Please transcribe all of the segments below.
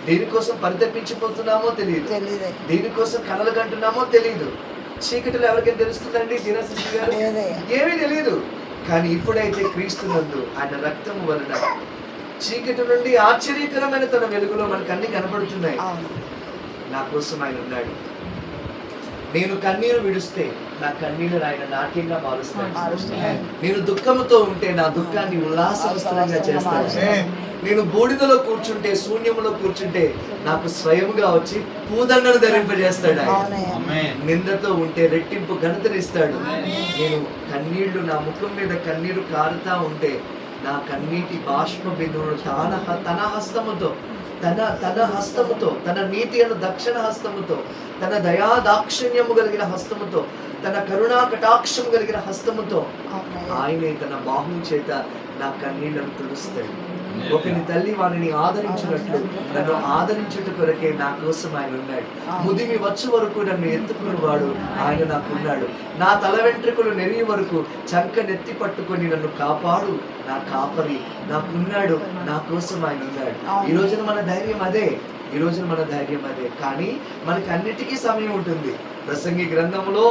దేనికోసం పరితపించిపోతున్నామో తెలియదు, దేనికోసం కలలు కంటున్నామో తెలియదు. చీకటిలో ఎవరికైనా తెలుస్తుందండి దినశిశు గారు? ఏమీ తెలియదు. కానీ ఇప్పుడైతే క్రీస్తునందు ఆయన రక్తము వలన చీకటి నుండి ఆశ్చర్యకరమైన తన వెలుగులో మనకు అన్ని కనబడుతున్నాయి. నా కోసం ఆయన ఉన్నాడు. నేను కన్నీరు విడుస్తే నా కన్నీరు ఆయన నాట్యంగా మారుస్తాడు. నేను దుఃఖంతో ఉంటే నా దుఃఖాన్ని ఉల్లాసవస్త్రంగా చేస్తాడు. నేను బూడిదలో కూర్చుంటే, శూన్యములో కూర్చుంటే నాకు స్వయముగా వచ్చి పూదండను ధరింపజేస్తాడు ఆయన. నిందతో ఉంటే రెట్టింపు ఘనతనిస్తాడు. నేను కన్నీళ్లు, నా ముఖం మీద కన్నీరు కారుతా ఉంటే నా కన్నీటి బాష్ప బిందువును తన హస్తముతో, తన హస్తముతో, తన నీతి అను దక్షిణ హస్తముతో, తన దయా దాక్షిణ్యము కలిగిన హస్తముతో, తన కరుణా కటాక్షము కలిగిన హస్తముతో ఆయనే తన బాహు చేత నా కన్నీళ్లను తుడుస్తాడు. ఒకని తల్లి వారిని ఆదరించినట్లు నన్ను ఆదరించుట కొరకే నా కోసం ఆయన ఉన్నాడు. ముదిమి వచ్చు వరకు నన్ను ఎత్తుకునేవాడు ఆయన నాకున్నాడు. నా తల వెంట్రుకలు నెరిగి వరకు చంక నెత్తి పట్టుకొని నన్ను కాపాడు నా కాపరి నాకున్నాడు. నా కోసం ఆయన ఉన్నాడు. ఈ రోజున మన ధైర్యం అదే, ఈ రోజున మన ధైర్యం అదే. కానీ మనకి అన్నిటికీ సమయం ఉంటుంది. ప్రసంగి గ్రంథంలో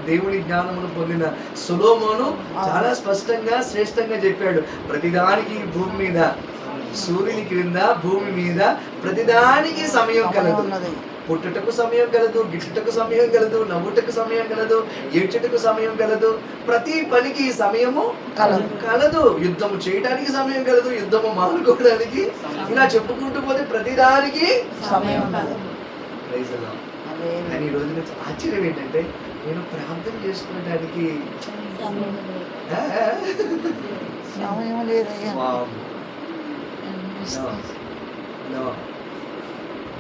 దేవుని జ్ఞానమును పొందిన సొలొమోను చాలా స్పష్టంగా శ్రేష్టంగా చెప్పాడు. ప్రతిదానికి భూమి మీద, సూర్యుని క్రింద భూమి మీద ప్రతిదానికి సమయం కలదు. పుట్టుటకు సమయం కలదు, గిట్టుటకు సమయం కలదు, నవ్వుటకు సమయం కలదు, ఏడ్చుటకు సమయం కలదు. ప్రతి పనికి సమయము కలదు. యుద్ధము చేయడానికి సమయం కలదు, యుద్ధము మానుకోవడానికి, ఇలా చెప్పుకుంటూ పోతే ప్రతిదానికి సమయం కలదు. కానీ ఈ రోజు నుంచి ఆశ్చర్యం ఏంటంటే, నేను ప్రార్థన చేసుకోవడానికి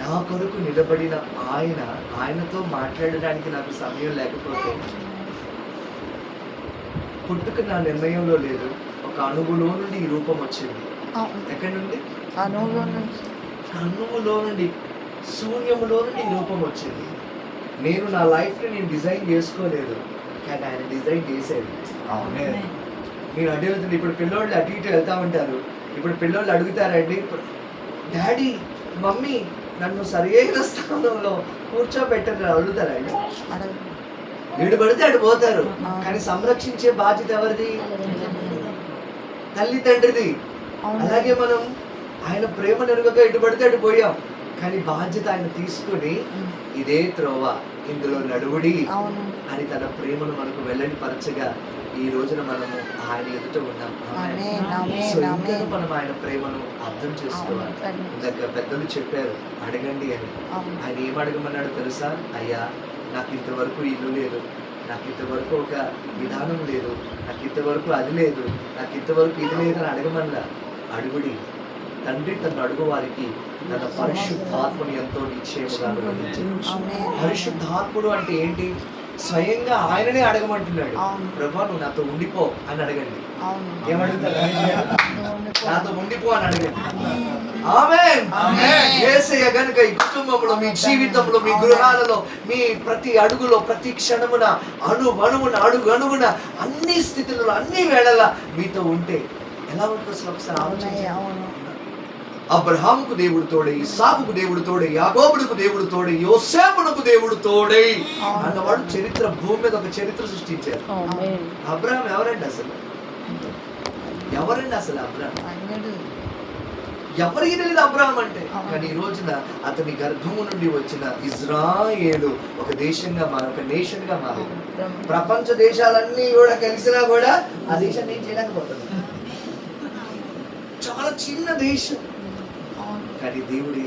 నా కొరకు నిలబడిన ఆయనతో మాట్లాడడానికి నాకు సమయం లేకపోతే, పుట్టుక నా నిర్ణయంలో లేదు. ఒక అణువులో నుండి ఈ రూపం వచ్చింది. ఎక్కడి నుండి? అణువులో నుండి, శూన్యములో నుండి ఈ రూపం వచ్చింది. నేను నా లైఫ్ని నేను డిజైన్ చేసుకోలేదు, కానీ ఆయన డిజైన్ చేసేది. నేను అడ్డు వెళ్తుంది. ఇప్పుడు పిల్లోళ్ళు అటు ఇటు వెళ్తా ఉంటారు. ఇప్పుడు పిల్లోళ్ళు అడుగుతారండి, డాడీ మమ్మీ నన్ను సరైన స్థానంలో కూర్చోబెట్టరు అడుగుతారండి. వీడు పడితే అటు పోతారు. కానీ సంరక్షించే బాధ్యత ఎవరిది? తల్లి తండ్రిది. అలాగే మనం ఆయన ప్రేమ నెరుగక ఇటు పడితే అటు పోయాం. కానీ బాధ్యత ఆయన తీసుకుని ఇదే త్రోవ, ఇందులో నడువుడి అని తన ప్రేమను మనకు వెల్లడిపరచగా ఈ రోజున మనము ఆయన ఎదుట ఉన్నాం. సో ఇంకా మనం ఆయన ప్రేమను అర్థం చేసుకోవాలి. ఇందాక పెద్దలు చెప్పారు అడగండి అని. ఆయన ఏం అడగమన్నాడు తెలుసా? అయ్యా నాకు ఇంతవరకు ఇల్లు లేదు, నాకు ఇంతవరకు ఒక విధానం లేదు, నాకు ఇంతవరకు అది లేదు, నాకు ఇంతవరకు ఇది లేదు అని అడగమన్నా. అడుగుడి. తండ్రి తను అడుగు వారికి తన పరిశుద్ధాత్మని ఎంతో నిశ్చయముగా అనుగ్రహించాడు. పరిశుద్ధాత్ముడు అంటే ఏంటి? స్వయంగా ఆయననే అడగమంటున్నాడు. ప్రభా నువ్వు నాతో ఉండిపో అని అడగండి. ఏమడుగుతారు? నాతో ఉండిపో అని అడగండి. ఆమేన్. యేసయ్య గనుక ఈ కుటుంబంలో, మీ జీవితంలో, మీ గృహాలలో, మీ ప్రతి అడుగులో, ప్రతి క్షణమున, అణువణువున, అడుగణువున, అన్ని స్థితులలో, అన్ని వేళలా మీతో ఉంటే ఎలా ఉంటుంది ఒకసారి ఆలోచించండి. అబ్రహాముకు దేవుడు తోడై, ఇస్సాకుకు దేవుడు తోడై, యాకోబుకు దేవుడు తోడై, యోసేపునకు దేవుడు తోడై అన్నవాడు చరిత్ర, భూమి మీద ఒక చరిత్ర సృష్టించారు. అబ్రహాం ఎవరండి అసలు? అబ్రహాం ఎవరికి తెలియదు అబ్రహాం అంటే. కానీ ఈ రోజున అతని గర్భము నుండి వచ్చిన ఇజ్రాయేలు ఒక దేశంగా మారి, ఒక నేషన్ గా మారి, ప్రపంచ దేశాలన్నీ కూడా కలిసినా కూడా ఆ దేశాన్ని ఏం చేయలేకపోతుంది. చాలా చిన్న దేశం. కానీ దేవుడి